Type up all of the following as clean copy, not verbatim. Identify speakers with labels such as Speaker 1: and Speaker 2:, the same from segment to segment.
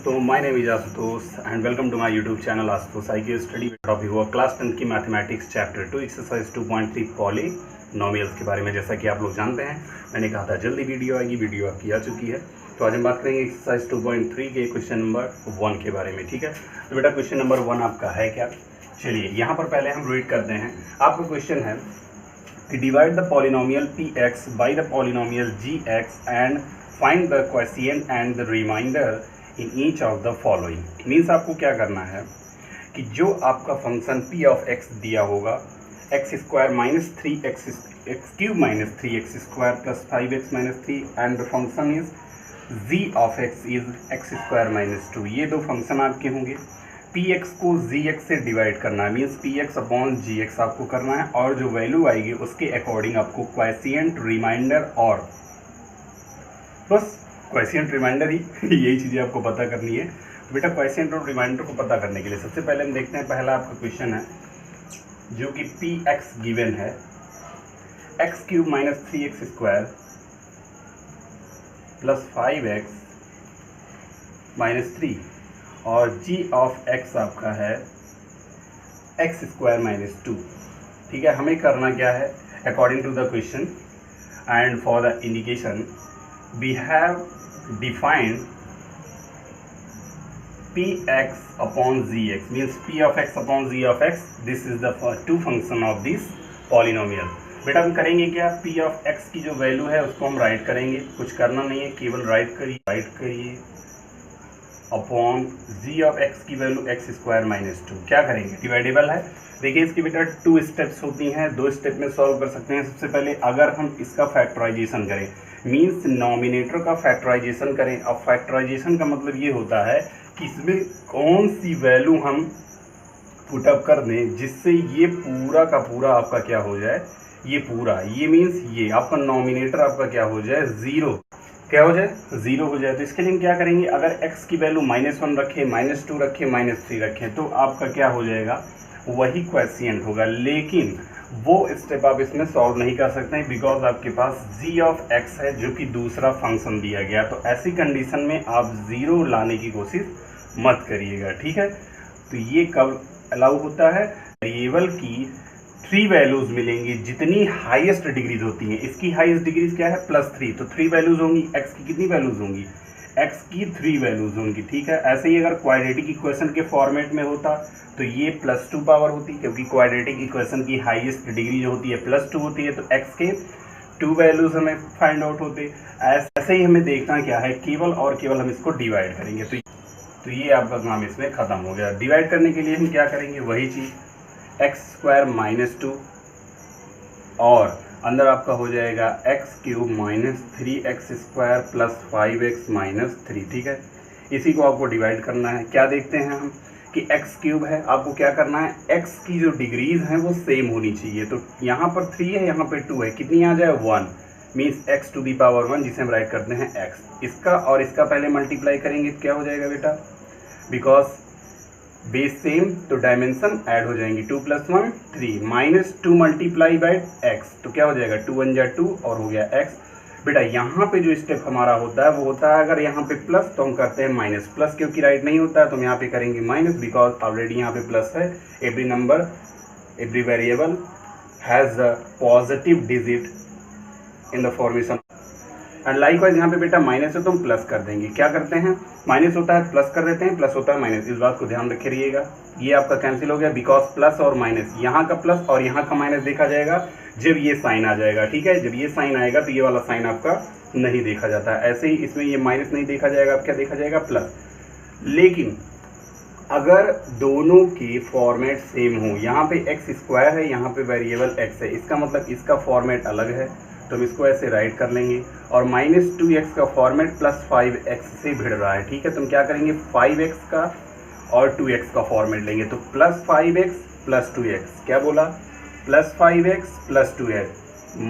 Speaker 1: दोस्तों, my name is Ashutosh and welcome to my YouTube channel Ashutosh I study topic हुआ class 10 की mathematics chapter 2 exercise 2.3 polynomials के बारे में। जैसा कि आप लोग जानते हैं, मैंने कहा था जल्दी वीडियो आएगी, वीडियो आपकी आ चुकी है। तो आज हम बात करेंगे एक्सरसाइज 2.3 के क्वेश्चन नंबर 1 के बारे में। ठीक है, तो बेटा क्वेश्चन नंबर 1 आपका है क्या? चलिए यहाँ पर पहले हम रीड करते हैं। आपका क्वेश्चन है कि divide the polynomial P X by the polynomial G X and find the quotient and the remainder in each of the following. Means आपको क्या करना है कि जो आपका फंक्शन पी ऑफ एक्स दिया होगा, X square minus 3x X cube minus 3x square plus 5x minus 3 and the function is G of X is X square minus 2। ये दो फंक्शन आपके होंगे। पी एक्स को जी एक्स से divide करना है, मीन्स पी एक्स अपॉन जी x आपको करना है, और जो वैल्यू आएगी उसके अकॉर्डिंग आपको क्वोशिएंट रिमाइंडर और बस क्वोशिएंट रिमाइंडर ही यही चीज़ें आपको पता करनी है। तो बेटा क्वोशिएंट और रिमाइंडर को पता करने के लिए सबसे पहले हम देखते हैं, पहला आपका क्वेश्चन है जो कि पी एक्स गिवन है, x cube minus 3x square plus 5x minus 3 और जी ऑफ एक्स आपका है एक्स स्क्वायर माइनस 2। ठीक है, हमें करना क्या है according to the question and for the indication we have defined px upon gx means p of x upon g of x. This is the two function of this polynomial. बेटा हम करेंगे क्या, p of x की जो value है उसको हम right करेंगे, कुछ करना नहीं है, केवल राइट करिए अपॉन g ऑफ x की वैल्यू एक्स स्क्वायर माइनस 2। क्या करेंगे, डिवाइडेबल है। देखिए इसकी बेटा 2 स्टेप्स होती हैं, 2 स्टेप में सॉल्व कर सकते हैं। सबसे पहले अगर हम इसका फैक्टराइजेशन करें, मीन्स नॉमिनेटर का फैक्टराइजेशन करें। अब फैक्टराइजेशन का मतलब ये होता है कि इसमें कौन सी वैल्यू हम पुटअप कर दें जिससे ये पूरा का पूरा आपका क्या हो जाए, ये पूरा, ये मीन्स ये आपका नॉमिनेटर आपका क्या हो जाए, ज़ीरो, क्या हो जाए, ज़ीरो हो जाए। तो इसके लिए हम क्या करेंगे, अगर x की वैल्यू -1 रखें, -2 रखें, -3 रखें, तो आपका क्या हो जाएगा, वही क्वोशिएंट होगा। लेकिन वो स्टेप आप इसमें सॉल्व नहीं कर सकते हैं बिकॉज आपके पास g ऑफ x है जो कि दूसरा फंक्शन दिया गया। तो ऐसी कंडीशन में आप ज़ीरो लाने की कोशिश मत करिएगा। ठीक है, तो ये कब अलाउ होता है, वेरिएबल की 3 वैल्यूज़ मिलेंगी जितनी हाईएस्ट डिग्रीज होती हैं। इसकी हाईएस्ट डिग्रीज क्या है, +3, तो 3 वैल्यूज़ होंगी। x की कितनी वैल्यूज़ होंगी, x की 3 वैल्यूज़ होंगी। ठीक है, ऐसे ही अगर क्वाड्रेटिक इक्वेशन के फॉर्मेट में होता तो ये +2 पावर होती, क्योंकि क्वाड्रेटिक इक्वेशन की हाईएस्ट डिग्री जो होती है +2 होती है, तो x के 2 वैल्यूज़ हमें फाइंड आउट होते। ऐसे ही हमें देखना क्या है, केवल और केवल हम इसको डिवाइड करेंगे। तो ये आपका काम इसमें ख़त्म हो गया। डिवाइड करने के लिए हम क्या करेंगे, वही चीज़ एक्स स्क्वायर माइनस 2 और अंदर आपका हो जाएगा x cube minus 3x square plus 5x minus 3। ठीक है, इसी को आपको डिवाइड करना है। क्या देखते हैं हम कि x क्यूब है, आपको क्या करना है, x की जो डिग्रीज हैं वो सेम होनी चाहिए। तो यहाँ पर 3 है, यहाँ पे 2 है, कितनी आ जाए, 1, means x to the power 1, जिसे हम राइट करते हैं x। इसका और इसका पहले मल्टीप्लाई करेंगे तो क्या हो जाएगा बेटा, बिकॉज बेस सेम तो डायमेंशन ऐड हो जाएंगी, 2 + 1 3 माइनस 2 मल्टीप्लाई बाई x, तो क्या हो जाएगा, 2 × 1 = 2 और हो गया x। बेटा यहाँ पे जो स्टेप हमारा होता है वो होता है, अगर यहाँ पे प्लस तो हम करते हैं माइनस, प्लस क्योंकि राइट नहीं होता है तो हम यहाँ पे करेंगे माइनस, बिकॉज ऑलरेडी यहाँ पे प्लस है। Every number, every variable has a positive digit in the formation and likewise यहाँ पे बेटा माइनस है तो हम प्लस कर देंगे। क्या करते हैं, माइनस होता है प्लस कर देते हैं, प्लस होता है माइनस, इस बात को ध्यान रखे रहिएगा। ये आपका कैंसिल हो गया बिकॉज प्लस और माइनस, यहाँ का प्लस और यहाँ का माइनस देखा जाएगा जब ये साइन आ जाएगा। ठीक है, जब ये साइन आएगा तो ये वाला साइन आपका नहीं देखा जाता है। ऐसे ही इसमें ये माइनस नहीं देखा जाएगा, अब क्या देखा जाएगा, प्लस। लेकिन अगर दोनों के फॉर्मेट सेम हो, यहाँ पे एक्स स्क्वायर है, यहाँ पे वेरिएबल एक्स है, इसका मतलब इसका फॉर्मेट अलग है, तो हम इसको ऐसे राइट कर लेंगे। और -2x का फॉर्मेट +5x से भिड़ रहा है। ठीक है, तो हम क्या करेंगे, 5x का और 2x का फॉर्मेट लेंगे, तो +5x + 2x, क्या बोला, +5x + 2x,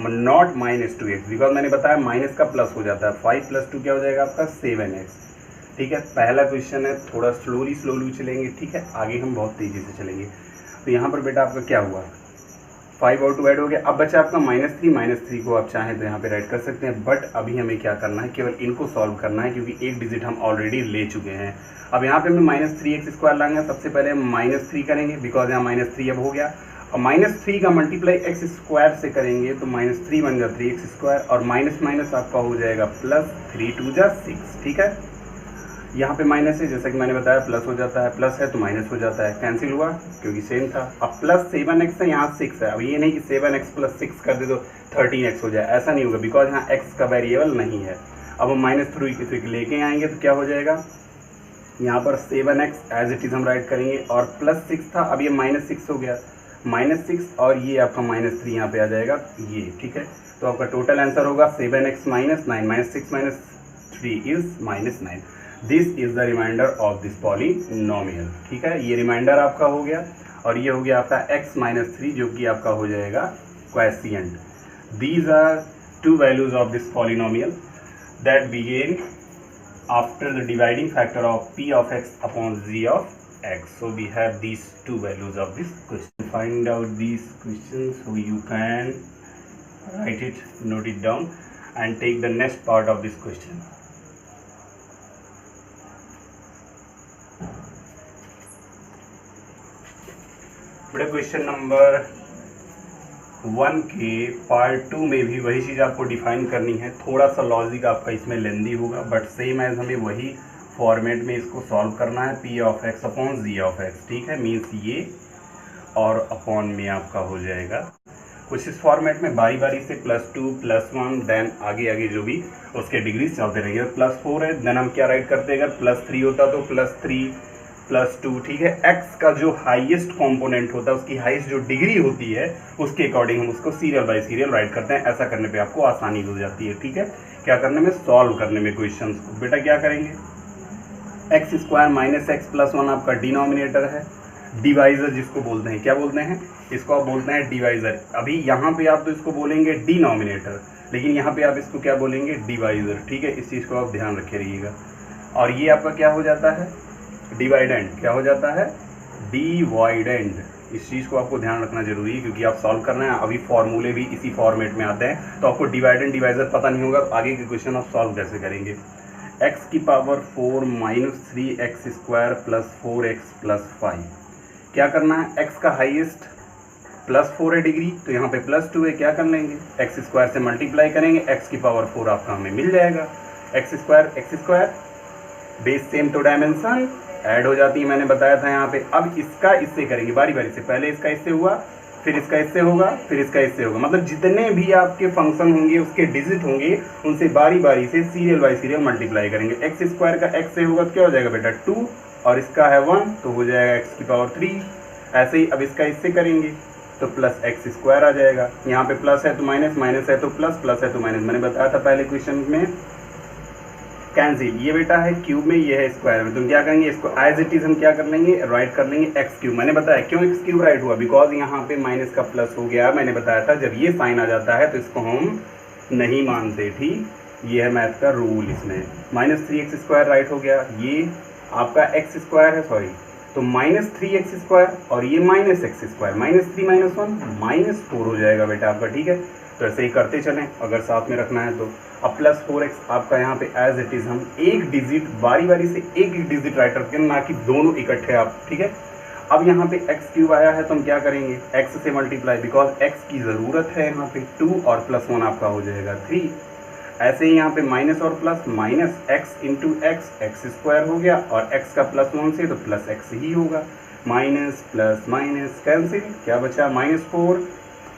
Speaker 1: not -2x, because मैंने बताया माइनस का प्लस हो जाता है। 5 + 2 क्या हो जाएगा आपका, 7x। ठीक है, पहला क्वेश्चन है, थोड़ा स्लोली चलेंगे। ठीक है, आगे हम बहुत तेज़ी से चलेंगे। तो यहाँ पर बेटा आपका क्या हुआ, 5 और 2 ऐड हो गया। अब बचा आपका -3 को आप चाहें तो यहाँ पे राइट कर सकते हैं, बट अभी हमें क्या करना है, केवल इनको सॉल्व करना है क्योंकि एक डिजिट हम ऑलरेडी ले चुके हैं। अब यहाँ पे हमें -3x² लाएंगे। सबसे पहले हम -3 करेंगे बिकॉज यहाँ -3 अब हो गया, और -3 का मल्टीप्लाई x² से करेंगे तो -3 बन गया 3x² और माइनस माइनस आपका हो जाएगा +3 2 जा 6। ठीक है, यहाँ पे माइनस है, जैसा कि मैंने बताया प्लस हो जाता है, प्लस है तो माइनस हो जाता है, कैंसिल हुआ क्योंकि सेम था। अब +7x है, यहाँ 6 है। अब ये नहीं कि 7x + 6 कर दे तो 13x हो जाए, ऐसा नहीं होगा बिकॉज यहाँ x का वेरिएबल नहीं है। अब हम -3 लेके आएंगे तो क्या हो जाएगा, यहाँ पर 7x एज इट इज़ हम राइट करेंगे और +6 था, अब ये -6 हो गया, -6 और ये आपका -3 यहाँ पे आ जाएगा ये। ठीक है, तो आपका टोटल आंसर होगा 7x - 9 -6 - 3 is -9। This is the remainder of this polynomial. ठीक है, ये रिमाइंडर आपका हो गया और ये हो गया आपका x - 3 जो कि आपका हो जाएगा quotient. These are 2 values of this polynomial that begin after the dividing factor of p of x upon z of x. So we have these 2 values of this question. Find out these questions, so you can write it, note it down and take the next part of this question. बड़ा question number 1 के part 2 में भी वही चीज़ आपको define करनी है। थोड़ा सा लॉजिक आपका इसमें लेंदी होगा बट सेम एज हमें वही फॉर्मेट में इसको सॉल्व करना है, p of x upon z of x। ठीक है, मीन्स ये और अपॉन में आपका हो जाएगा कुछ इस फॉर्मेट में बारी बारी से +2 +1 देन आगे आगे जो भी उसके डिग्रीज चलते रहेंगे। +4 है, देन हम क्या राइट करते हैं, अगर +3 होता तो +3 +2। ठीक है, x का जो हाईएस्ट कंपोनेंट होता है, उसकी हाईएस्ट जो डिग्री होती है उसके अकॉर्डिंग हम उसको सीरियल बाय सीरियल राइट करते हैं। ऐसा करने पे आपको आसानी हो जाती है। ठीक है, क्या करने में, सॉल्व करने में क्वेश्चंस को। बेटा क्या करेंगे, x² - x + 1 आपका डिनोमिनेटर है, डिवाइजर जिसको बोलते हैं, क्या बोलते हैं इसको, आप बोलते हैं डिवाइजर। अभी यहाँ पे आप तो इसको बोलेंगे डिनोमिनेटर, लेकिन यहाँ पे आप इसको क्या बोलेंगे, डिवाइजर। ठीक है, इस चीज़ को आप ध्यान रखे रहिएगा। और ये आपका क्या हो जाता है, डिवाइडेंड। क्या हो जाता है, डिवाइडेंड। इस चीज़ को आपको ध्यान रखना जरूरी है क्योंकि आप सॉल्व करना है। अभी फॉर्मूले भी इसी फॉर्मेट में आते हैं, तो आपको डिवाइडेंड डिवाइजर पता नहीं होगा तो आगे के क्वेश्चन आप सॉल्व कैसे करेंगे। x⁴ - 3x² + 4x + 5। क्या करना है, x का हाईएस्ट +4 है डिग्री, तो यहाँ पे +2 है, क्या कर लेंगे, x² से मल्टीप्लाई करेंगे, x⁴ आपका हमें मिल जाएगा। x² बेस सेम तो डायमेंशन ऐड हो जाती है, मैंने बताया था यहाँ पे। अब इसका इससे करेंगे बारी बारी से, पहले इसका इससे हुआ, फिर इसका इससे होगा, फिर इसका इससे होगा। मतलब जितने भी आपके फंक्शन होंगे उसके डिजिट होंगे उनसे बारी बारी से सीरियल बाय सीरियल मल्टीप्लाई करेंगे। x² का x से होगा तो क्या हो जाएगा बेटा 2, और इसका है 1 तो हो जाएगा x⁴। ऐसे ही अब इसका इससे करेंगे तो +x² आ जाएगा। यहाँ पे प्लस है तो माइनस, माइनस है तो प्लस, प्लस है तो माइनस। मैंने बताया था पहले क्वेश्चन में, कैंसिल। ये बेटा है क्यूब में, ये है स्क्वायर में, तो हम क्या करेंगे, इसको एज इट इज हम क्या कर लेंगे, राइट कर लेंगे x³ मैंने बताया क्यों x³ राइट हुआ, बिकॉज यहाँ पे माइनस का प्लस हो गया। मैंने बताया था जब ये साइन आ जाता है तो इसको हम नहीं मानते। ठीक, ये है मैथ का रूल। इसमें -3x² राइट हो गया, ये आपका x² है, सॉरी, तो -3x² और ये -x², -3 - 1 -4 हो जाएगा बेटा आपका। ठीक है, तो ऐसे ही करते चलें अगर साथ में रखना है तो। अब +4x आपका यहाँ पे एज इट इज़ हम एक डिजिट बारी बारी से एक एक डिजिट राइट रखें, ना कि दोनों इकट्ठे आप। ठीक है, अब यहाँ पे x³ आया है तो हम क्या करेंगे, x से मल्टीप्लाई, बिकॉज x की ज़रूरत है यहाँ पे 2 और +1 आपका हो जाएगा 3। ऐसे ही यहाँ पे माइनस और plus, minus x into x² हो गया, और x का +1 से तो +x ही होगा। माइनस प्लस माइनस कैंसिल, क्या बचा, -4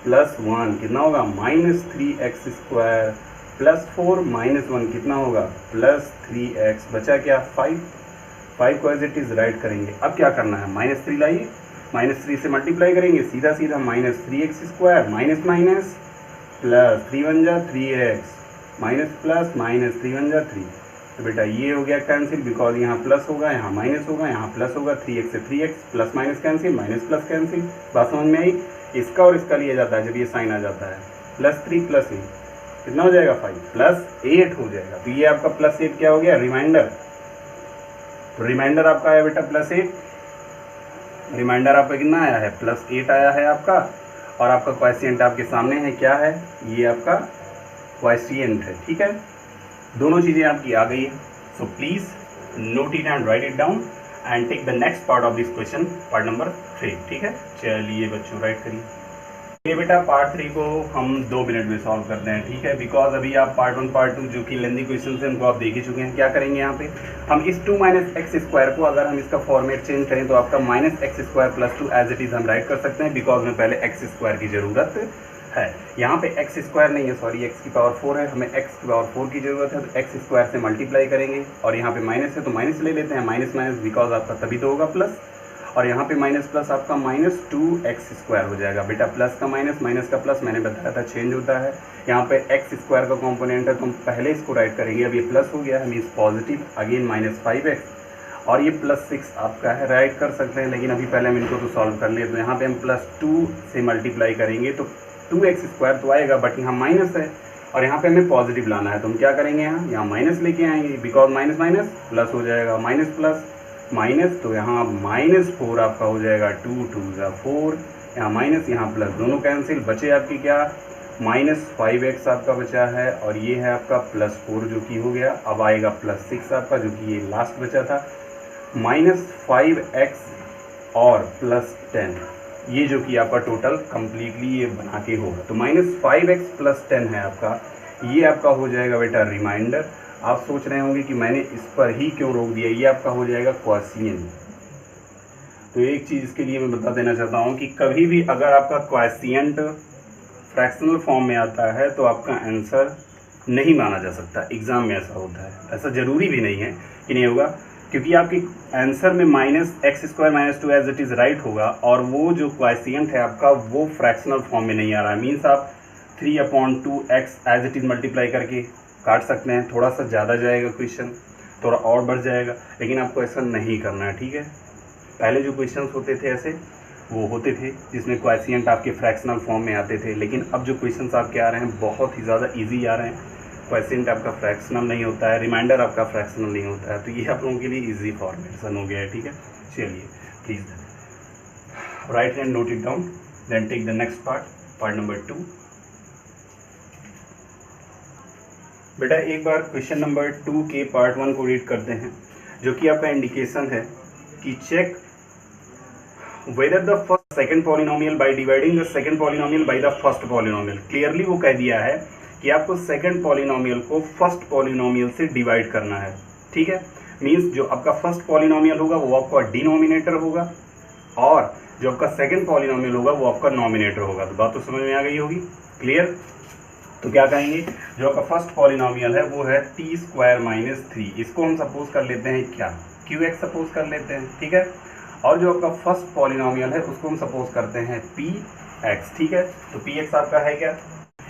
Speaker 1: + 1 कितना होगा, -3x² +4 - 1 कितना होगा, +3x, बचा क्या, 5 को एज इट इज़ राइट करेंगे। अब क्या करना है, -3 लाइए, -3 से मल्टीप्लाई करेंगे, सीधा सीधा -3x² minus minus plus 3 × 1 = 3x, minus plus minus 3 × 1 = 3। तो बेटा ये हो गया कैंसिल, बिकॉज यहाँ प्लस होगा, यहाँ माइनस होगा, यहाँ प्लस होगा, 3x से 3x, plus minus cancel, minus plus cancel. बात समझ में आई, इसका और इसका लिया जाता है जब ये साइन आ जाता है। +3 + 8 कितना हो जाएगा, 5 + 8 हो जाएगा। तो ये आपका +8 क्या हो गया, रिमाइंडर। तो रिमाइंडर आपका आया बेटा +8, रिमाइंडर आपका कितना आया है, +8 आया है आपका। और आपका क्वॉशिएंट आपके सामने है, क्या है, ये आपका क्वॉशिएंट है, ठीक है। दोनों चीज़ें आपकी आ गई है। So please note it and write it down and take the next part of this question, part number 3, ठीक है। चलिए बच्चों राइट करिए। ये बेटा पार्ट 3 को हम 2 मिनट में सॉल्व करते हैं, ठीक है, बिकॉज अभी आप पार्ट 1 पार्ट 2 जो कि लेंदी क्वेश्चन है उनको आप देख ही चुके हैं। क्या करेंगे यहाँ पे हम इस 2 - x² को अगर हम इसका फॉर्मेट चेंज करें तो आपका -x² + 2 एज इट इज़ हम राइट कर सकते हैं, बिकॉज में पहले x² की ज़रूरत है। यहाँ पे x² नहीं है, सॉरी x⁴ है, हमें x⁴ की ज़रूरत है, तो x² से मल्टीप्लाई करेंगे और यहाँ पे माइनस है तो माइनस ले लेते हैं, माइनस माइनस बिकॉज आपका तभी तो होगा प्लस, और यहाँ पे माइनस प्लस आपका -2x² हो जाएगा। बेटा प्लस का माइनस, माइनस का प्लस मैंने बताया था चेंज होता है। यहाँ पे x² का कॉम्पोनेंट है तो हम पहले इसको राइट करेंगे, अब ये प्लस हो गया है, मीन्स पॉजिटिव, अगेन -5x और ये +6 आपका है, राइट कर सकते हैं, लेकिन अभी पहले हम इनको तो सॉल्व कर लिए। तो यहाँ पे हम +2 से मल्टीप्लाई करेंगे तो 2x² तो आएगा, बट यहाँ माइनस है और यहाँ पे हमें पॉजिटिव लाना है, तो हम क्या करेंगे, यहाँ माइनस लेके आएंगे, बिकॉज माइनस माइनस प्लस हो जाएगा, माइनस प्लस माइनस, तो यहाँ -4 आपका हो जाएगा, 2 2 = 4, यहाँ माइनस यहाँ प्लस, दोनों कैंसिल, बचे आपकी क्या, -5x आपका बचा है और ये है आपका +4 जो कि हो गया। अब आएगा +6 आपका जो कि ये लास्ट बचा था, -5x और +10, ये जो कि आपका टोटल कंप्लीटली ये बना के होगा। तो -5x + 10 है आपका, ये आपका हो जाएगा बेटा रिमाइंडर। आप सोच रहे होंगे कि मैंने इस पर ही क्यों रोक दिया, ये आपका हो जाएगा क्वॉशिएंट। तो एक चीज़ इसके लिए मैं बता देना चाहता हूँ कि कभी भी अगर आपका क्वॉशिएंट फ्रैक्शनल फॉर्म में आता है तो आपका आंसर नहीं माना जा सकता। एग्ज़ाम में ऐसा होता है, ऐसा ज़रूरी भी नहीं है कि नहीं होगा, क्योंकि आपके आंसर में -x² - 2 as it is right होगा और वो जो क्वॉशिएंट है आपका वो फ्रैक्शनल फॉर्म में नहीं आ रहा है। मीन्स आप 3/2x as it is multiply करके काट सकते हैं, थोड़ा सा ज़्यादा जाएगा क्वेश्चन, थोड़ा और बढ़ जाएगा, लेकिन आपको ऐसा नहीं करना है, ठीक है। पहले जो क्वेश्चंस होते थे ऐसे वो होते थे जिसमें क्वॉशिएंट आपके फ्रैक्शनल फॉर्म में आते थे, लेकिन अब जो क्वेश्चंस आपके आ रहे हैं बहुत ही ज़्यादा इजी आ रहे हैं। क्वॉशिएंट आपका फ्रैक्शनल नहीं होता है, रिमाइंडर आपका फ्रैक्शनल नहीं होता है, तो ये आप लोगों के लिए ईजी फॉर्मेशन हो गया है, ठीक है। चलिए please write and note it down, then take the next part number 2। बेटा एक बार क्वेश्चन नंबर 2 के पार्ट 1 को रीड करते हैं, जो कि आपका इंडिकेशन है कि check whether the first second polynomial by dividing the second polynomial by the first polynomial. Clearly वो कह दिया है कि आपको सेकंड पॉलिनोमियल को फर्स्ट पॉलिनोमियल से डिवाइड करना है, ठीक है। मींस जो आपका फर्स्ट पॉलिनोमियल होगा वो आपका डिनोमिनेटर होगा और जो आपका सेकंड पॉलिनोमियल होगा वो आपका नॉमिनेटर होगा। तो बात तो समझ में आ गई होगी, क्लियर। तो क्या कहेंगे, जो आपका फर्स्ट पॉलिनोमियल है वो है t² - 3, इसको हम सपोज कर लेते हैं क्या, qx सपोज कर लेते हैं, ठीक है। और जो आपका फर्स्ट पॉलिनोमियल है उसको हम सपोज करते हैं px, ठीक है। तो px आपका है क्या,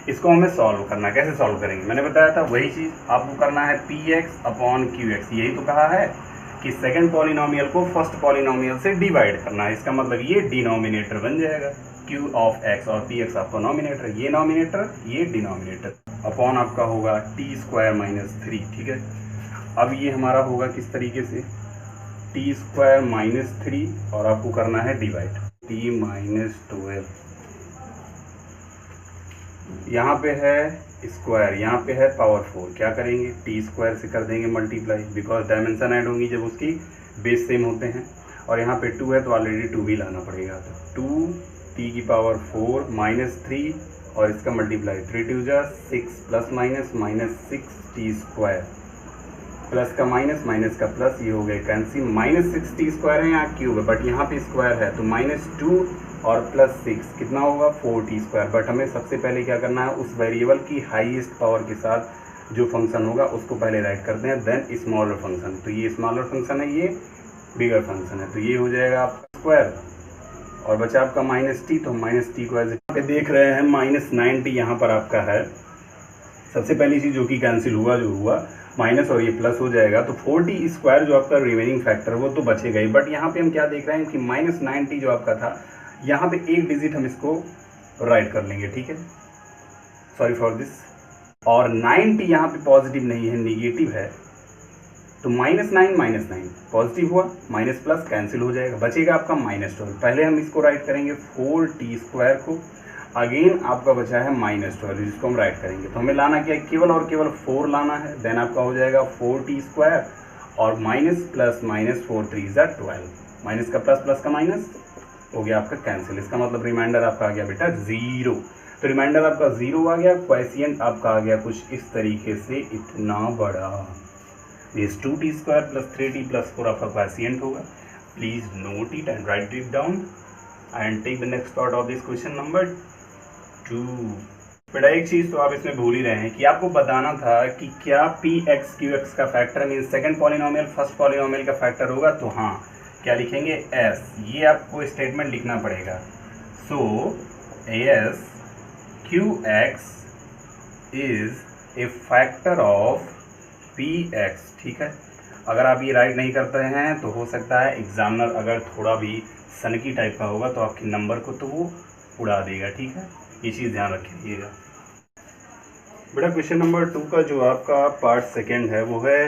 Speaker 1: इसको हमें सॉल्व करना है। कैसे सॉल्व करेंगे, मैंने बताया था वही चीज़ आपको करना है, px/qx। यही तो कहा है कि सेकंड पॉलिनोमियल को फर्स्ट पॉलिनोमियल से डिवाइड करना है, इसका मतलब ये डिनोमिनेटर बन जाएगा q(x) और px आपका नॉमिनेटर, ये नॉमिनेटर ये डिनोमिनेटर, अपॉन आपका होगा t² - 3, ठीक है। अब ये हमारा होगा किस तरीके से, t² - 3 और आपको करना है डिवाइड, t - 12, यहाँ पे है स्क्वायर, यहाँ पे है पावर 4, क्या करेंगे, t² से कर देंगे मल्टीप्लाई, बिकॉज डायमेंशन ऐड होंगी जब उसकी बेस सेम होते हैं, और यहाँ पे 2 है तो ऑलरेडी 2 भी लाना पड़ेगा, तो 2t⁴ - 3 और इसका मल्टीप्लाई, 3 2 = 6 ± -6t², प्लस का माइनस माइनस का प्लस, ये हो गए कैंसिल, -6t² है यहाँ क्यूब है बट यहाँ पे स्क्वायर है, तो -2 और +6 कितना होगा 4t²। बट हमें सबसे पहले क्या करना है, उस वेरिएबल की हाईएस्ट पावर के साथ जो फंक्शन होगा उसको पहले राइट करते हैं, देन स्मॉलर फंक्शन। तो ये स्मॉलर फंक्शन है, ये बिगर फंक्शन है, तो ये हो जाएगा आपका स्क्वायर और बचा आपका -t, तो -t को यहाँ पे देख रहे हैं -9t यहाँ पर आपका है। सबसे पहली चीज़ जो कि कैंसिल हुआ, जो हुआ माइनस और ये प्लस हो जाएगा, तो 4t² जो आपका रिमेनिंग फैक्टर वो तो बचेगा ही, बट यहाँ पे हम क्या देख रहे हैं कि -9t जो आपका था, यहाँ पे एक डिजिट हम इसको राइट कर लेंगे, ठीक है, सॉरी फॉर दिस। और 9t यहाँ पे पॉजिटिव नहीं है, निगेटिव है, तो -9 पॉजिटिव हुआ, माइनस प्लस कैंसिल हो जाएगा, बचेगा आपका -12। पहले हम इसको राइट करेंगे 4t² को, अगेन आपका बचा है -12 जिसको हम राइट करेंगे। तो हमें लाना क्या है, केवल और केवल 4 लाना है। देन आपका हो जाएगा 4t² और माइनस प्लस माइनस 4 3 12, माइनस का प्लस प्लस का माइनस हो गया आपका कैंसिल। इसका मतलब रिमाइंडर आपका आ गया बेटा 0। तो रिमाइंडर आपका 0 आ गया, क्वोशिएंट आपका आ गया कुछ इस तरीके से, इतना बड़ा। This 2t² plus 3t plus 4 आपका क्वोशिएंट होगा। Please note it and write it down and take the next part of this question number 2। बेटा एक चीज तो आप इसमें भूल ही रहे हैं कि आपको बताना था कि क्या px qx का factor mean second polynomial first polynomial का फैक्टर होगा। तो हाँ, क्या लिखेंगे, s। ये आपको स्टेटमेंट लिखना पड़ेगा। सो as qx is a factor of px। ठीक है, अगर आप ये राइट नहीं करते हैं तो हो सकता है एग्जामिनर अगर थोड़ा भी सनकी टाइप का होगा तो आपके नंबर को तो वो उड़ा देगा। ठीक है, ये चीज़ ध्यान रखिएगा। बेटा क्वेश्चन नंबर 2 का जो आपका पार्ट सेकेंड है वो है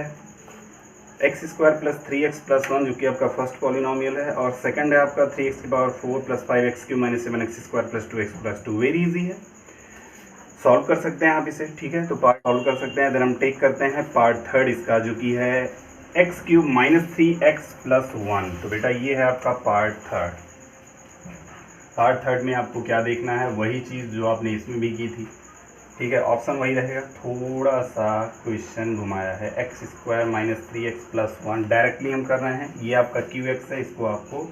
Speaker 1: x² प्लस 3x प्लस 1 जो कि आपका फर्स्ट पॉलिनोमियल है, और सेकंड है आपका 3x की power 4 plus 5x³ minus 7x² plus 2x plus 2। Very easy है, सॉल्व कर सकते हैं आप इसे। ठीक है, तो पार्ट सॉल्व कर सकते हैं। देन हम टेक करते हैं पार्ट थर्ड इसका, जो कि है x³ माइनस 3x प्लस 1। तो बेटा ये है आपका पार्ट थर्ड। पार्ट थर्ड में आपको क्या देखना है, वही चीज़ जो आपने इसमें भी की थी। ठीक है, ऑप्शन वही रहेगा, थोड़ा सा क्वेश्चन घुमाया है। x² minus 3x plus 1 directly हम कर रहे हैं। ये आपका qx है, इसको आपको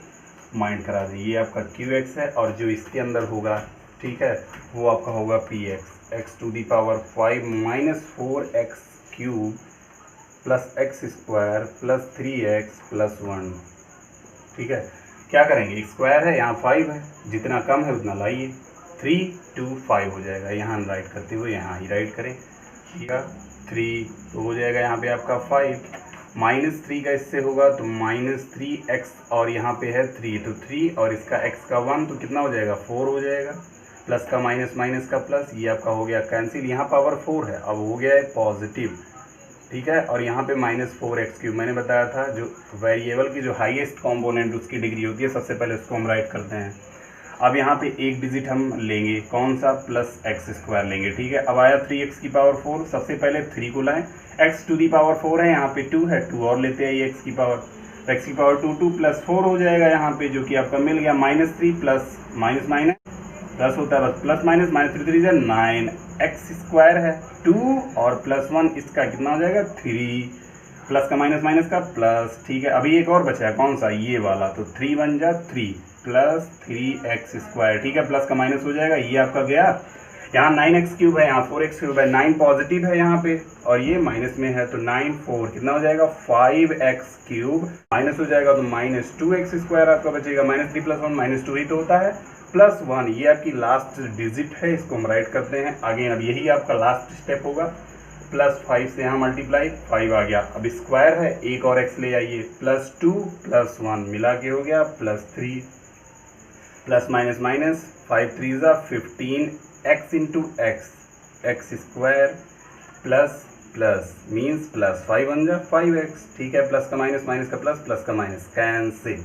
Speaker 1: माइंड करा दें। ये आपका qx है और जो इसके अंदर होगा, ठीक है, वो आपका होगा px। x⁵ minus 4x³ plus x² plus 3x plus 1। ठीक है, क्या करेंगे, स्क्वायर है, यहाँ 5 है, जितना कम है उतना लाइए। 3 2 5 हो जाएगा, यहाँ हम राइट करते हुए यहाँ ही राइट करें। ठीक है, 3 तो हो जाएगा यहाँ पे आपका 5। माइनस 3 का इससे होगा तो माइनस 3x और यहाँ पे है 3, तो 3 और इसका x का 1 तो कितना हो जाएगा, 4 हो जाएगा। प्लस का माइनस, माइनस का प्लस, ये आपका हो गया कैंसिल। यहाँ पावर 4 है, अब हो गया है पॉजिटिव। ठीक है, और यहाँ पे -4x³ मैंने बताया था जो वेरिएबल की जो हाईएस्ट कंपोनेंट उसकी डिग्री होती है, सबसे पहले उसको हम राइट करते हैं। अब यहाँ पे एक डिजिट हम लेंगे, कौन सा, प्लस x² लेंगे। ठीक है, अब आया 3x की पावर 4, सबसे पहले 3 को लाएं। x⁴ है, यहाँ पे 2 है, 2 और लेते हैं ये x की पावर 2 प्लस 4 हो जाएगा यहाँ पे, जो कि आपका मिल गया -3 प्लस माइनस माइनस प्लस होता है, बस प्लस माइनस, -3 3 9, x² है 2 और प्लस 1 इसका कितना हो जाएगा 3, प्लस का माइनस, माइनस का प्लस। ठीक है, अभी एक और बचा है, कौन सा, ये वाला, तो 3 1 जा 3 प्लस 3x²। ठीक है, प्लस का माइनस हो जाएगा, ये आपका गया। यहाँ 9x³ है, यहाँ 4x³ है, 9 पॉजिटिव है यहाँ पे और ये माइनस में है, तो 9 4 कितना हो जाएगा 5x³ माइनस हो जाएगा तो -2x² आपका बचेगा। -3 प्लस 1 -2 ही तो होता है, प्लस 1 ये आपकी लास्ट डिजिट है, इसको हम राइट करते हैं। अगेन अब यही आपका लास्ट स्टेप होगा, प्लस 5 से यहाँ मल्टीप्लाई 5 आ गया। अब स्क्वायर है, एक और x ले आइए, +2 + 1 मिला के हो गया +3 plus minus minus 5 3 15 x into x² plus plus means plus 5 1 5x। ठीक है, प्लस का माइनस, माइनस का प्लस, प्लस का माइनस कैंसिल,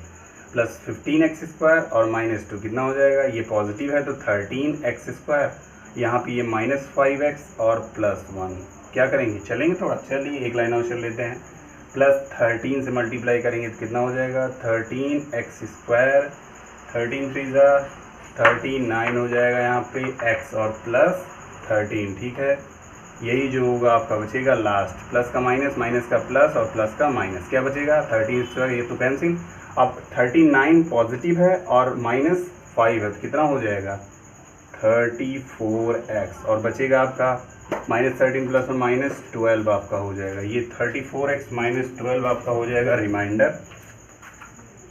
Speaker 1: प्लस 15x² और -2 कितना हो जाएगा, ये पॉजिटिव है तो 13x²। यहाँ पे ये -5x और +1 क्या करेंगे, चलेंगे थोड़ा, चलिए एक लाइन और चल लेते हैं। प्लस 13 से मल्टीप्लाई करेंगे तो कितना हो जाएगा 13x², 13 3 39 हो जाएगा यहाँ पे x और प्लस 13। ठीक है, यही जो होगा आपका बचेगा लास्ट, प्लस का माइनस, माइनस का प्लस और प्लस का माइनस, क्या बचेगा 13², ये तो कैंसिल। अब 39 पॉजिटिव है और -5 है तो कितना हो जाएगा 34x और बचेगा आपका -13 + 1 -12 आपका हो जाएगा। ये 34x -12 आपका हो जाएगा रिमाइंडर।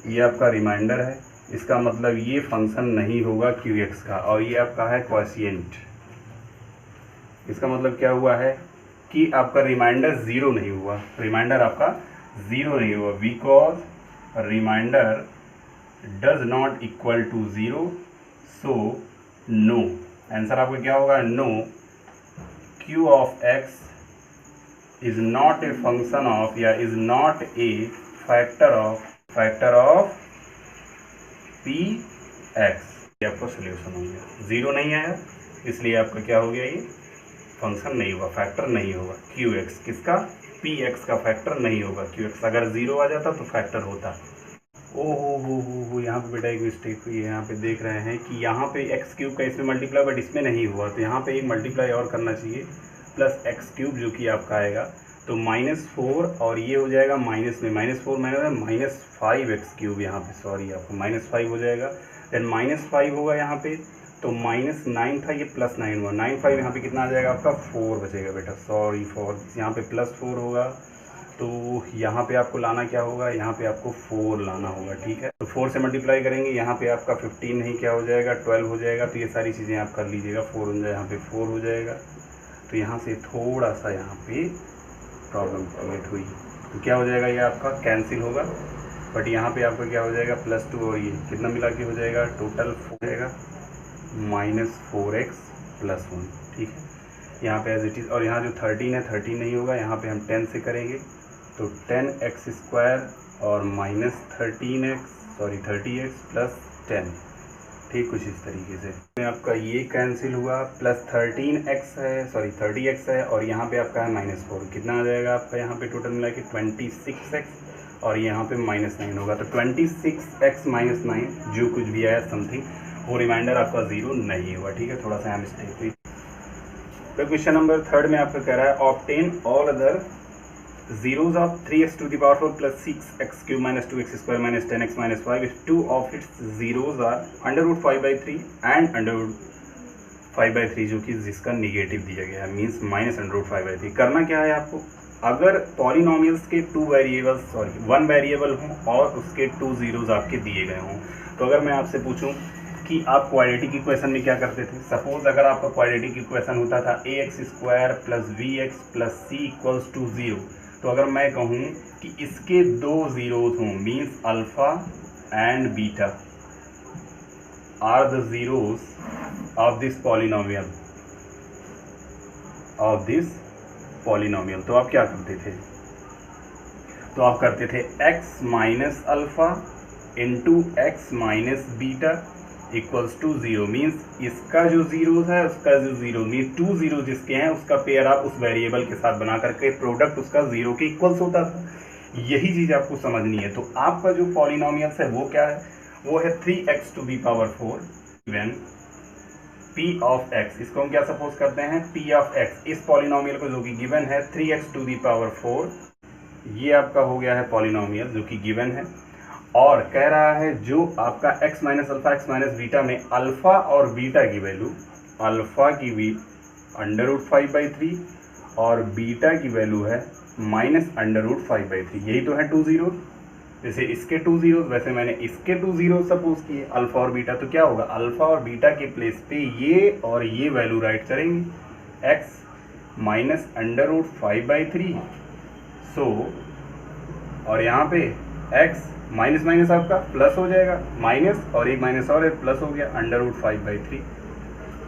Speaker 1: ये आपका रिमाइंडर है, इसका मतलब ये फंक्शन नहीं होगा qx का, और ये आपका है क्वोशिएंट। इसका मतलब क्या हुआ है कि आपका रिमाइंडर 0 नहीं हुआ, रिमाइंडर आपका 0 नहीं हुआ, because remainder does not equal to 0, so no. Answer आपका क्या होगा, no, q of x is not a function of या is not a factor of px। ये आपका सोल्यूशन हो गया। 0 नहीं आया इसलिए आपका क्या हो गया, ये फंक्शन नहीं होगा, फैक्टर नहीं होगा। क्यू एक्स किसका, पी एक्स का फैक्टर नहीं होगा। क्यू एक्स अगर 0 आ जाता तो फैक्टर होता। हो यहाँ पे बेटा एक मिस्टेक हुई है। यहाँ पे देख रहे हैं कि यहाँ पे एक्स क्यूब का इसमें मल्टीप्लाई बट इसमें नहीं हुआ, तो यहाँ पे एक मल्टीप्लाई और करना चाहिए प्लस एक्स क्यूब जो कि आपका आएगा तो -4 और ये हो जाएगा माइनस में -4 -5 एक्स क्यूब, यहाँ पे सॉरी आपको -5 हो जाएगा। देन -5 होगा यहाँ पे तो -9 था, ये +9 हुआ। 9 5 यहाँ पे कितना आ जाएगा आपका 4 बचेगा बेटा, सॉरी 4, यहाँ पे +4 होगा तो यहाँ पे आपको लाना क्या होगा, यहाँ पे आपको 4 लाना होगा, ठीक है। तो 4 से मल्टीप्लाई करेंगे, यहाँ पे आपका 15 नहीं क्या हो जाएगा 12 हो जाएगा। तो ये सारी चीज़ें आप कर लीजिएगा, 4 हो जाए, यहाँ पे 4 हो जाएगा। तो यहाँ से थोड़ा सा यहाँ पे प्रॉब्लम क्रिएट हुई तो क्या हो जाएगा, ये आपका कैंसिल होगा बट यहाँ पे आपका क्या हो जाएगा +2 और ये कितना मिला के हो जाएगा टोटल हो जाएगा -4x + 1, ठीक है। यहाँ पे एज इट इज़, और यहाँ जो 13 है 13 नहीं होगा, यहाँ पे हम 10 से करेंगे तो 10x² और -30x + 10, ठीक कुछ इस तरीके से। आपका ये कैंसिल हुआ, प्लस 13x है, सॉरी 30x है और यहाँ पे आपका है -4, कितना आ जाएगा आपका यहाँ पे टोटल मिला के 26x और यहाँ पे -9 होगा। तो 26x - 9 जो कुछ भी आया समथिंग वो रिमाइंडर आपका 0 नहीं हुआ, ठीक है। थोड़ा सा यहाँ मिस्टेक हुई। तो क्वेश्चन नंबर 3 में आपका कह रहा है obtain all other zeros of 3x⁴ plus 6x³ - 2x² - 10x - 5 if two of its zeros are √5/3 and √5/3 जो कि जिसका निगेटिव दिया गया है, मीन्स -√5/3। करना क्या है आपको, अगर पॉलिनोमियल्स के 1 वेरिएबल हों और उसके 2 zeros आपके दिए गए हों, तो अगर मैं आपसे पूछूं कि आप क्वाड्रेटिक इक्वेशन में क्या करते थे, सपोज अगर आपका क्वाड्रेटिक इक्वेशन होता था ax² + bx + c = 0, तो अगर मैं कहूँ कि इसके 2 zeros हों, means alpha and beta are the zeros of this polynomial, तो आप क्या करते थे, तो आप करते थे x - alpha into x - beta = 0, means इसका जो जीरोस है उसका जो जीरो मीन्स 2 जीरो जिसके हैं उसका पेयर आप उस वेरिएबल के साथ बना करके प्रोडक्ट उसका 0 के इक्वल्स होता था। यही चीज़ आपको समझनी है। तो आपका जो पॉलिनोमियल्स है वो क्या है, वो है 3x⁴ even p of x, इसको हम क्या सपोज करते हैं p ऑफ x, इस पॉलिनोमियल को जो कि गिवन है 3x⁴, ये आपका हो गया है पॉलिनोमियल जो कि गिवन है। और कह रहा है जो आपका x - अल्फ़ा x - बीटा में अल्फ़ा और बीटा की वैल्यू, अल्फ़ा की भी √5/3 और बीटा की वैल्यू है -√5/3, यही तो है 2 जीरो। जैसे इसके 2 जीरो वैसे मैंने इसके 2 जीरो सपोज किए अल्फ़ा और बीटा, तो क्या होगा अल्फ़ा और बीटा के प्लेस पे ये और ये वैल्यू राइट करेंगे, x -√5/3 सो, और यहाँ पे x माइनस आपका प्लस हो जाएगा, माइनस और एक माइनस और प्लस हो गया √5/3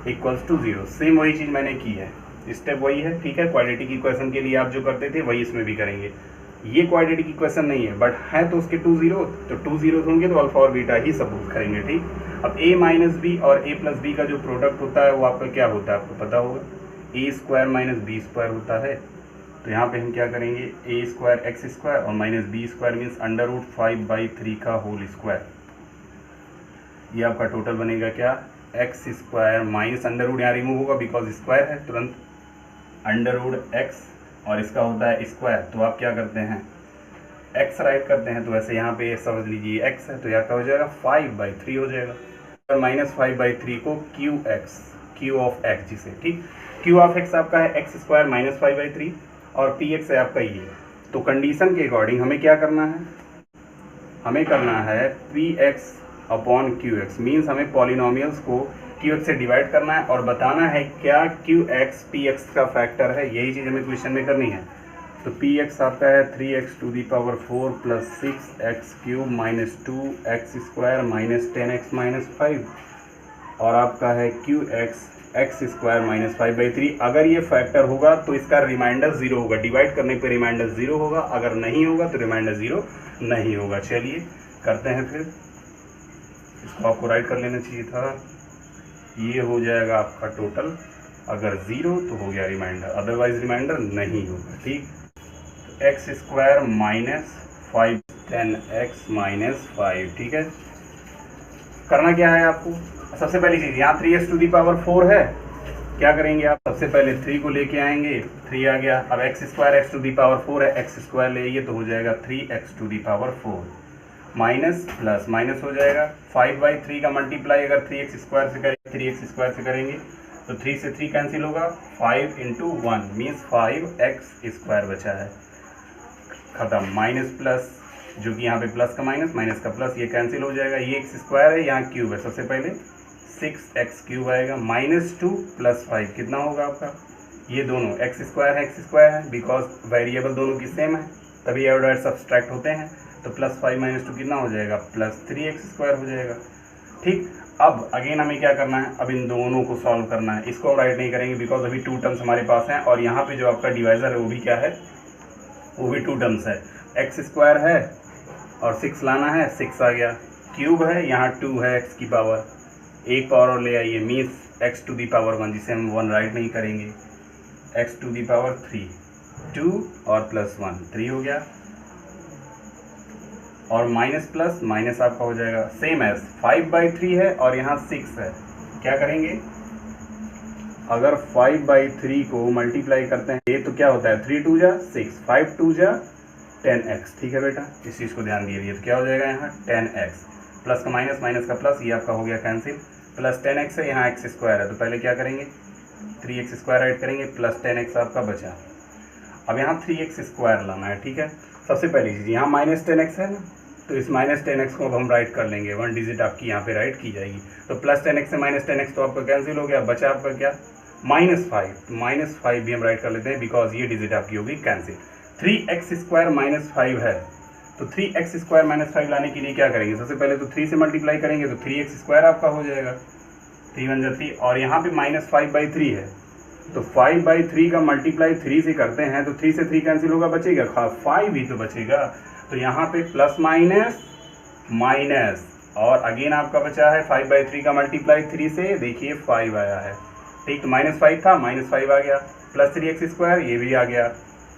Speaker 1: = 0। सेम वही चीज़ मैंने की है, स्टेप वही है, ठीक है। क्वाड्रेटिक इक्वेशन के लिए आप जो करते थे वही इसमें भी करेंगे। ये क्वाड्रेटिक इक्वेशन नहीं है बट है तो उसके 2 जीरो, तो 2 जीरो होंगे तो अल्फ़ा और बीटा ही सपोज करेंगे, ठीक। अब a - b और a + b का जो प्रोडक्ट होता है वो आपका क्या होता है आपको पता होगा, a² - b² होता है। तो यहाँ पे हम क्या करेंगे a² x² और -b² मीन्स √5/3 का होल स्क्वायर, ये आपका टोटल बनेगा क्या x² माइनस √ यहाँ रिमूव होगा बिकॉज स्क्वायर है, तुरंत √x और इसका होता है स्क्वायर। तो आप क्या करते हैं x राइट करते हैं, तो वैसे यहाँ पे समझ लीजिए x है तो यहाँ क्या हो जाएगा 5/3 हो जाएगा, -5/3 को q ऑफ x जिसे, ठीक। q ऑफ x आपका है x² - 5/3 और px है आपका ये। तो कंडीशन के अकॉर्डिंग हमें क्या करना है, हमें करना है px/qx, मीन्स हमें पॉलिनोमियल्स को qx से डिवाइड करना है और बताना है क्या qx px का फैक्टर है, यही चीज़ हमें क्वेश्चन में करनी है। तो px आपका है 3x⁴ + 6x³ - 2x² - 10x - 5 और आपका है qx x² - 5/3। अगर ये फैक्टर होगा तो इसका रिमाइंडर 0 होगा, डिवाइड करने पे रिमाइंडर 0 होगा, अगर नहीं होगा तो रिमाइंडर 0 नहीं होगा। चलिए करते हैं फिर। इसको आपको राइट कर लेना चाहिए था। ये हो जाएगा आपका टोटल, अगर 0 तो हो गया रिमाइंडर, अदरवाइज रिमाइंडर नहीं होगा। ठीक, तो x square minus 5 10x minus 5। ठीक है, करना क्या है आपको, सबसे पहली चीज़ यहाँ 3x टू दी पावर 4 है, क्या करेंगे आप, सबसे पहले 3 को लेके आएंगे, 3 आ गया। अब X square X to the power 4 है, एक्स स्क्वायर ले आइए तो हो जाएगा 3x to the power 4 minus plus minus हो जाएगा। 5/3 का मल्टीप्लाई अगर 3x स्क्वायर से करेंगे, 3x स्क्वायर से करेंगे तो 3 से 3 कैंसिल होगा, 5 × 1 मीन्स 5x स्क्वायर बचा है, खत्म। माइनस प्लस, जो कि यहाँ पे प्लस का माइनस, माइनस का प्लस, ये कैंसिल हो जाएगा। ये एक्स स्क्वायर है, यहाँ क्यूब है, सबसे पहले 6x क्यूब आएगा, -2 + 5 कितना होगा आपका, ये दोनों एक्स स्क्वायर है, बिकॉज वेरिएबल दोनों की सेम है, तभी ऐड ऐड सब्सट्रैक्ट होते हैं। तो +5 - 2 कितना हो जाएगा, +3x स्क्वायर हो जाएगा। ठीक, अब अगेन हमें क्या करना है, अब इन दोनों को सॉल्व करना है। इसको हम राइट नहीं करेंगे बिकॉज अभी 2 टर्म्स हमारे पास हैं, और यहाँ पे जो आपका डिवाइजर है वो भी क्या है, वो भी 2 टर्म्स है। एक्स स्क्वायर है और 6 लाना है, 6 आ गया, क्यूब है, यहाँ 2 है एक्स की पावर, एक पावर और ले आइए, means X to the power 1, जिसे हम 1 राइट नहीं करेंगे, एक्स टू दी पावर 3, 2 और +1 3 हो गया, और माइनस प्लस माइनस आपका हो जाएगा सेम एज 5/3 है और यहाँ 6 है। क्या करेंगे, अगर 5/3 को मल्टीप्लाई करते हैं, ये तो क्या होता है 3 × 2 = 6, 5 × 2 = 10x। ठीक है बेटा, इस चीज़ को ध्यान दीजिए, तो क्या हो जाएगा यहाँ 10x, प्लस का माइनस, माइनस का प्लस, ये आपका हो गया कैंसिल, प्लस 10x है, यहाँ x स्क्वायर है, तो पहले क्या करेंगे 3x स्क्वायर ऐड करेंगे, प्लस 10x आपका बचा। अब यहाँ 3x स्क्वायर लाना है। ठीक है, सबसे पहली चीज़ यहाँ -10x है ना, तो इस -10x को अब हम राइट कर लेंगे, 1 डिजिट आपकी यहाँ पे राइट की जाएगी, तो +10x से -10x तो आपका कैंसिल हो गया, बचा आपका क्या -5, तो -5 भी हम राइट कर लेते हैं बिकॉज ये डिजिट आपकी होगी कैंसिल। 3x स्क्वायर -5 है, तो 3x स्क्वायर -5 लाने के लिए क्या करेंगे, सबसे पहले तो 3 से मल्टीप्लाई करेंगे तो 3x स्क्वायर आपका हो जाएगा, 3 × 1 = 3, और यहाँ पे -5/3 है, तो 5/3 का मल्टीप्लाई 3 से करते हैं तो 3 से 3 कैंसिल होगा, बचेगा 5 ही तो बचेगा, तो यहाँ पे प्लस माइनस माइनस, और अगेन आपका बचा है 5/3 का मल्टीप्लाई 3 से, देखिए 5 आया है। ठीक, तो -5 था, -5 आ गया, प्लस 3x स्क्वायर, ये भी आ गया,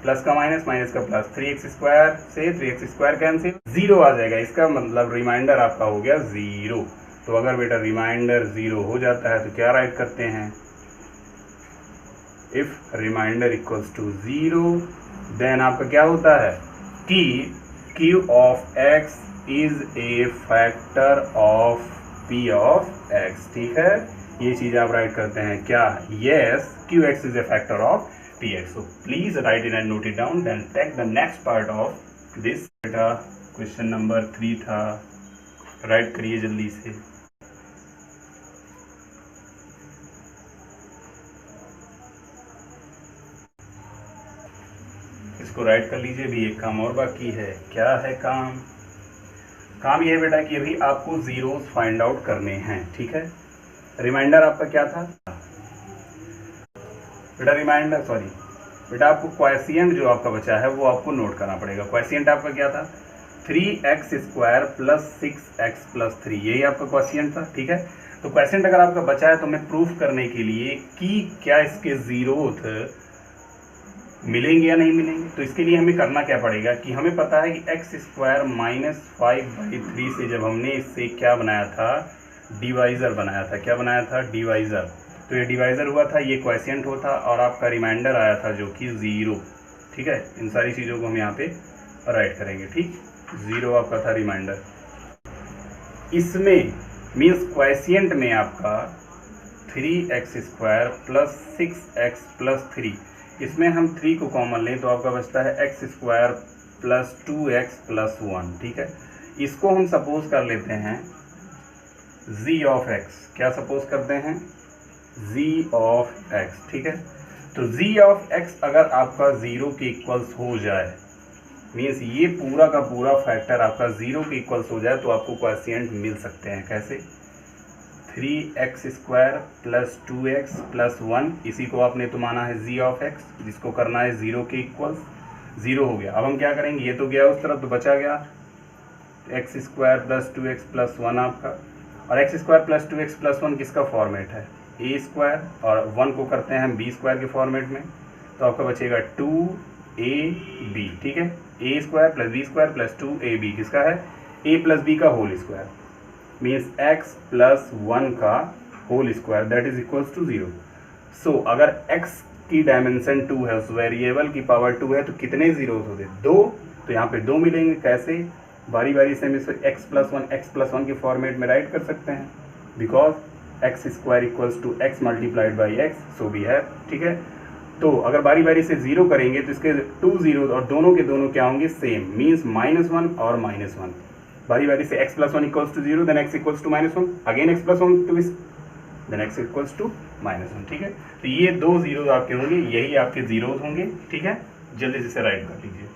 Speaker 1: प्लस का माइनस, माइनस का प्लस, 3x स्क्वायर से 3x स्क्वायर कैंसिल, 0 आ जाएगा, इसका मतलब रिमाइंडर आपका हो गया 0। तो अगर बेटा रिमाइंडर 0 हो जाता है तो क्या राइट करते हैं, if remainder equals to 0 then आपका क्या होता है कि q of x is a factor of p of x। ठीक है, ये चीज आप राइट करते हैं क्या, yes qx is a factor of px। So please write it and note it down, then take the next part of this. बेटा question number 3 था, राइट करिए जल्दी से। इसको राइट कर लीजिए, भी एक काम और बाकी है। क्या है काम, काम ये है बेटा कि अभी आपको जीरोस फाइंड आउट करने हैं। ठीक है, रिमाइंडर आपका क्या था बेटा, रिमाइंडर सॉरी बेटा, आपको क्वेशिएंट जो आपका बचा है वो आपको नोट करना पड़ेगा। क्वेशिएंट आपका क्या था, 3x square plus 6x plus 3, यही आपका क्वेशिएंट था। ठीक है, तो क्वेशिएंट अगर आपका बचा है तो हमें प्रूफ करने के लिए कि क्या इसके जीरोथ मिलेंगे या नहीं मिलेंगे, तो इसके लिए हमें करना क्या पड़ेगा कि हमें पता है कि x स्क्वायर -5/3 से जब हमने इससे क्या बनाया था, डिवाइज़र बनाया था। क्या बनाया था, डिवाइज़र। तो ये डिवाइज़र हुआ था, ये क्वेशिएंट होता, और आपका रिमाइंडर आया था जो कि 0। ठीक है, इन सारी चीज़ों को हम यहाँ पे राइट करेंगे। ठीक, 0 आपका था रिमाइंडर। इसमें मीन्स क्वेशिएंट में आपका 3x square plus 6x plus 3, इसमें हम 3 को कॉमन लें तो आपका बचता है x square plus 2x plus 1। ठीक है, इसको हम सपोज कर लेते हैं z ऑफ x। क्या सपोज करते हैं, z ऑफ x। ठीक है, तो z ऑफ x अगर आपका 0 के इक्वल्स हो जाए, मीन्स ये पूरा का पूरा फैक्टर आपका 0 के इक्वल्स हो जाए, तो आपको क्वेशिएंट मिल सकते हैं। कैसे, 3x square plus 2x plus 1, इसी को आपने तो माना है z ऑफ x, जिसको करना है 0 के इक्वल्स। 0 हो गया, अब हम क्या करेंगे, ये तो गया उस तरफ तो बचा गया x square plus 2x plus 1 आपका, और x square plus 2x plus 1 किसका फॉर्मेट है, ए स्क्वायर, और 1 को करते हैं हम बी स्क्वायर के फॉर्मेट में, तो आपका बचेगा 2ab, ठीक है। A square plus b square plus 2ab किसका है, ए प्लस बी का whole square, means x plus 1 का whole square that is equals to 0। So अगर x की डायमेंशन 2 है, उस वेरिएबल की पावर 2 है, तो कितने जीरोस होते, 2, तो यहाँ पे 2 मिलेंगे। कैसे, बारी बारी से हम इसे x प्लस 1 के फॉर्मेट में राइट कर सकते हैं, because x square equals to x multiplied by x, so भी है, ठीक है। तो अगर बारी बारी से 0 करेंगे तो इसके 2 जीरो और दोनों के दोनों क्या होंगे, सेम, मीन्स -1 और -1। बारी बारी से x plus 1 equals to 0, then x equals to -1, again x plus 1 to then x equals to -1, ठीक है। तो ये 2 जीरो आपके होंगे, यही आपके जीरोस होंगे, ठीक है। जल्दी से राइट कर लीजिए।